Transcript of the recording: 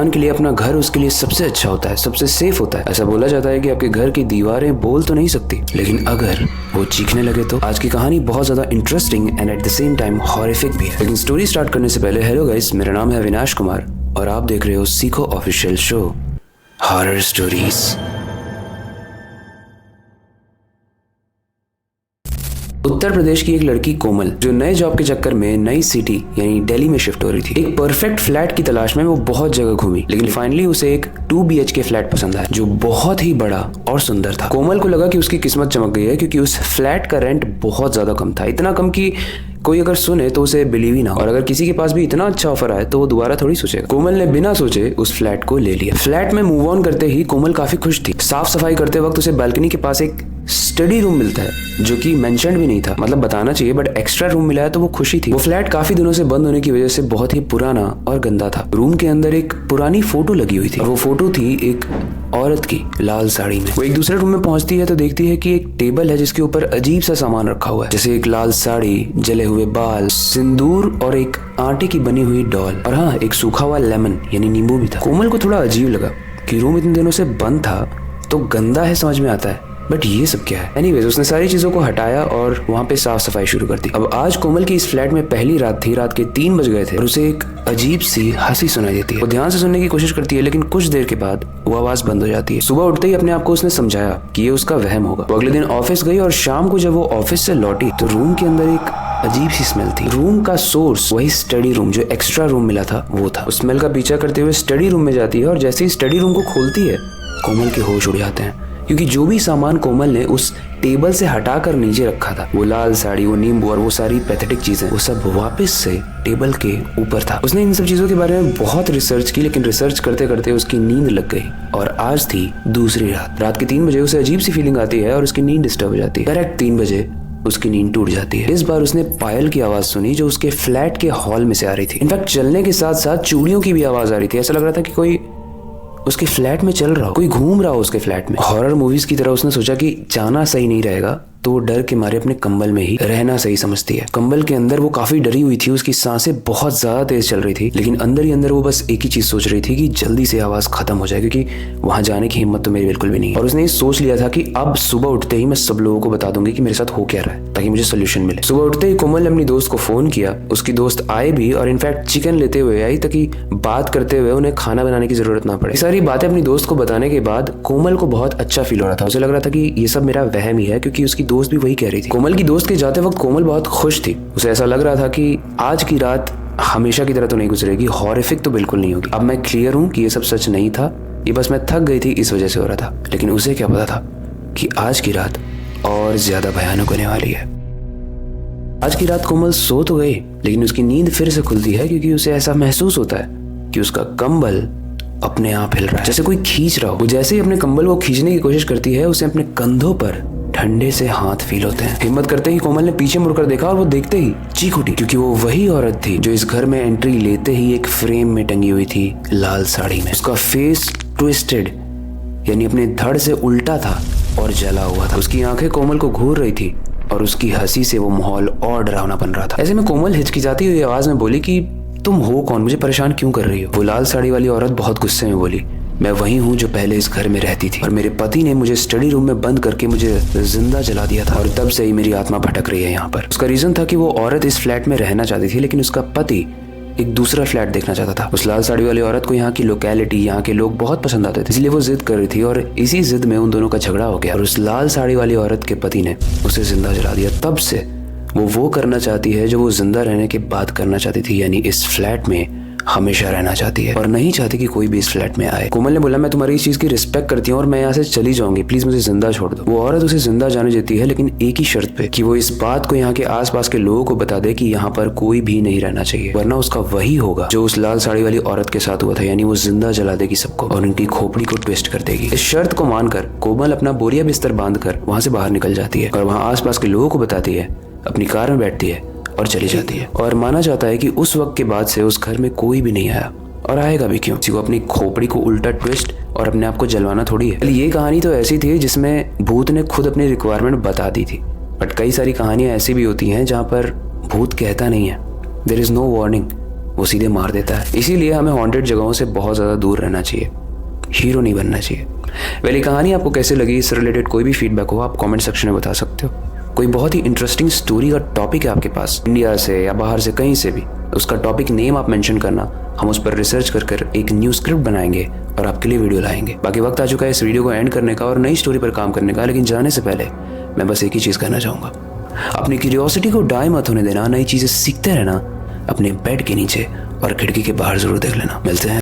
के लिए अपना घर उसके लिए सबसे अच्छा होता है, सबसे सेफ होता है। ऐसा बोला जाता है कि आपके घर की दीवारें बोल तो नहीं सकती, लेकिन अगर वो चीखने लगे तो। आज की कहानी बहुत ज्यादा interesting and at the same time horrific भी है। लेकिन स्टोरी स्टार्ट करने से पहले, हेलो गाइस, मेरा नाम है अविनाश कुमार और आप देख रहे हो सीखो official show horror stories. Uttar Pradesh की एक लड़की कोमल, जो नए जॉब के चक्कर में नई सिटी यानी दिल्ली में शिफ्ट हो रही थी, एक परफेक्ट फ्लैट की तलाश में वो बहुत जगह घूमी, लेकिन फाइनली उसे एक 2 BHK फ्लैट पसंद आया जो बहुत ही बड़ा और सुंदर था। कोमल को लगा कि उसकी किस्मत चमक गई है, क्योंकि उस फ्लैट का रेंट बहुत ज्यादा कम था, इतना कम कि कोई अगर सुने तो उसे बिलीव ही ना हो, और अगर किसी के पास भी इतना अच्छा ऑफर आए तो वो दोबारा थोड़ी सोचेगा। कोमल ने बिना सोचे उस फ्लैट को ले लिया। फ्लैट में मूव ऑन करते ही कोमल काफी खुश थी। साफ सफाई करते वक्त उसे बालकनी के पास एक स्टडी रूम मिलता है, जो कि मेंशन्ड भी नहीं था, मतलब बताना चाहिए, बट एक्स्ट्रा रूम मिला है तो वो खुशी थी। वो फ्लैट काफी दिनों से बंद होने की वजह से बहुत ही पुराना और गंदा था। रूम के अंदर एक पुरानी फोटो लगी हुई थी, और वो फोटो थी एक औरत की लाल साड़ी में। वो एक दूसरे रूम में पहुंचती है तो देखती है कि एक टेबल है जिसके ऊपर अजीब सा सामान रखा हुआ है, जैसे एक लाल साड़ी, जले हुए बाल, सिंदूर और एक आटे की बनी हुई डॉल, और हाँ, एक सूखा हुआ लेमन यानी नींबू भी था। कोमल को थोड़ा अजीब लगा कि रूम इतने दिनों से बंद था तो गंदा है, समझ में आता है, बट ये सब क्या है। एनीवेज, उसने सारी चीजों को हटाया और वहाँ पे साफ सफाई शुरू कर दी। अब आज कोमल की इस फ्लैट में पहली रात थी। रात के 3 बज गए थे और उसे एक अजीब सी हंसी सुनाई देती है। वो ध्यान से सुनने की कोशिश करती है, लेकिन कुछ देर के बाद वो आवाज बंद हो जाती है। सुबह उठते ही अपने आप को उसने समझाया कि ये उसका वहम होगा। वो अगले दिन ऑफिस गई और शाम को जब वो ऑफिस से लौटी तो रूम के अंदर एक अजीब सी स्मेल थी। रूम का सोर्स वही स्टडी रूम, जो एक्स्ट्रा रूम मिला था, वो था। उस स्मेल का पीछा करते हुए स्टडी रूम में जाती है और जैसे ही स्टडी रूम को खोलती है, कोमल के होश उड़ जाते हैं, क्योंकि जो भी सामान कोमल ने उस टेबल से हटाकर नीचे रखा था, वो लाल साड़ी, वो नींबू और वो सारी पैथेटिक चीजें, वो सब वापस से टेबल के ऊपर था। उसने इन सब चीजों के बारे में बहुत रिसर्च की, लेकिन रिसर्च करते करते उसकी नींद लग गई और आज थी दूसरी रात। रात के 3 बजे उसे अजीब सी फीलिंग आती है और उसकी नींद डिस्टर्ब हो जाती है। करेक्ट 3 बजे उसकी नींद टूट जाती है। इस बार उसने पायल की आवाज सुनी, जो उसके फ्लैट के हॉल में से आ रही थी। इनफैक्ट चलने के साथ साथ चूड़ियों की भी आवाज आ रही थी। ऐसा लग रहा था कि कोई उसके फ्लैट में चल रहा हो, कोई घूम रहा हो उसके फ्लैट में। हॉरर मूवीज की तरह उसने सोचा कि जाना सही नहीं रहेगा, तो वो डर के मारे अपने कंबल में ही रहना सही समझती है। कंबल के अंदर वो काफी डरी हुई थी, उसकी सांसें बहुत ज्यादा तेज चल रही थी, लेकिन अंदर ही अंदर वो बस एक ही चीज सोच रही थी कि जल्दी से आवाज खत्म हो जाए, क्योंकि वहां जाने की हिम्मत तो मेरी बिल्कुल भी नहीं है। और उसने ये सोच लिया था कि अब सुबह उठते ही मैं सब लोगों को बता दूंगी कि मेरे साथ हो क्या रहा है, ताकि मुझे सोल्यूशन मिले। सुबह उठते ही कोमल ने अपनी दोस्त को फोन किया। उसकी दोस्त आए भी, और इनफैक्ट चिकन लेते हुए आई, ताकि बात करते हुए उन्हें खाना बनाने की जरूरत ना पड़े। सारी बातें अपनी दोस्त को बताने के बाद कोमल को बहुत अच्छा फील हो रहा था। उसे लग रहा था कि ये सब मेरा वहम ही है, क्योंकि उसकी दोस्त भी वही कह रही थी। कोमल की दोस्त के जाते वक्त कोमल बहुत खुश थी। उसे ऐसा लग रहा था कि आज की रात हमेशा की तरह तो नहीं गुजरेगी, हॉरिफिक तो बिल्कुल नहीं होगी। अब मैं क्लियर हूँ कि ये सब सच नहीं था, ये बस मैं थक गई थी इस वजह से हो रहा था। लेकिन उसे क्या पता था कि आज की रात और ज्यादा भयानक होने वाली है। आज की रात कोमल सो तो गई, लेकिन उसकी नींद फिर से खुलती है, क्योंकि उसे ऐसा महसूस होता है कि उसका कंबल अपने आप हिल रहा है, जैसे कोई खींच रहा हो। वो जैसे ही अपने कंबल को खींचने की कोशिश करती है, उसे अपने कंधों पर ठंडे से हाथ फील होते हैं। हिम्मत करते ही कोमल ने पीछे मुड़कर देखा और वो देखते ही चीख उठी, क्योंकि वो वही औरत थी जो इस घर में एंट्री लेते ही एक फ्रेम में टंगी हुई थी लाल साड़ी में। उसका फेस ट्विस्टेड यानी अपने धड़ से उल्टा था और जला हुआ था। उसकी आंखें कोमल को घूर रही थी और उसकी हंसी से वो माहौल और डरावना बन रहा था। ऐसे में कोमल हिचकिचाती हुई आवाज में बोली कि तुम हो कौन, मुझे परेशान क्यों कर रही हो। वो लाल साड़ी वाली औरत बहुत गुस्से में बोली, मैं वही हूँ जो पहले इस घर में रहती थी, और मेरे पति ने मुझे स्टडी रूम में बंद करके मुझे जिंदा जला दिया था, और तब से ही मेरी आत्मा भटक रही है यहाँ पर। उसका रीजन था कि वो औरत इस फ्लैट में रहना चाहती थी, लेकिन उसका पति एक दूसरा फ्लैट देखना चाहता था। उस लाल साड़ी वाली औरत को यहाँ की लोकेलिटी, यहाँ के लोग बहुत पसंद आते थे, इसलिए वो जिद कर रही थी, और इसी जिद में उन दोनों का झगड़ा हो गया और उस लाल साड़ी वाली औरत के पति ने उसे जिंदा जला दिया। तब से वो करना चाहती है जो वो जिंदा रहने के बाद करना चाहती थी, यानी इस फ्लैट में हमेशा रहना चाहती है और नहीं चाहती कि कोई भी इस फ्लैट में आए। कोमल ने बोला, मैं तुम्हारी इस चीज की रिस्पेक्ट करती हूँ और मैं यहाँ से चली जाऊंगी, प्लीज मुझे जिंदा छोड़ दो। वो औरत उसे जिंदा जाने देती है, लेकिन एक ही शर्त पे, कि वो इस बात को यहाँ के आसपास के लोगों को बता दे कि यहाँ पर कोई भी नहीं रहना चाहिए, वरना उसका वही होगा जो उस लाल साड़ी वाली औरत के साथ हुआ था, यानी वो जिंदा जला देगी सबको और उनकी खोपड़ी को ट्विस्ट कर देगी। इस शर्त को मानकर कोमल अपना बोरिया बिस्तर बांध कर वहां से बाहर निकल जाती है और वहां आसपास के लोगों को बताती है, अपनी कार में बैठती है और चली जाती है। और माना जाता है कि उस वक्त के बाद से उस घर में कोई भी नहीं आया, और आएगा भी क्यों। किसी को अपनी खोपड़ी को उल्टा ट्विस्ट और अपने आप को जलवाना थोड़ी है। ये कहानी तो ऐसी थी जिसमें भूत ने खुद अपनी रिक्वायरमेंट बता दी थी, बट कई सारी कहानियां ऐसी भी होती हैं जहां पर भूत कहता नहीं है, देयर इज नो वार्निंग, वो सीधे मार देता है। इसीलिए हमें हॉन्टेड जगहों से बहुत ज़्यादा दूर रहना चाहिए, हीरो नहीं बनना चाहिए। ये कहानी आपको कैसे लगी, इससे रिलेटेड कोई भी फीडबैक हो आप कमेंट सेक्शन में बता सकते हो। कोई बहुत ही इंटरेस्टिंग स्टोरी का टॉपिक है आपके पास, इंडिया से या बाहर से कहीं से भी, उसका टॉपिक नेम आप मेंशन करना, हम उस पर रिसर्च कर एक न्यू स्क्रिप्ट बनाएंगे और आपके लिए वीडियो लाएंगे। बाकी वक्त आ चुका है इस वीडियो को एंड करने का और नई स्टोरी पर काम करने का, लेकिन जाने से पहले मैं बस एक ही चीज़ कहना चाहूँगा, अपनी क्यूरियोसिटी को डाई मत होने देना, नई चीज़ें सीखते रहना, अपने बेड के नीचे और खिड़की के बाहर जरूर देख लेना। मिलते हैं।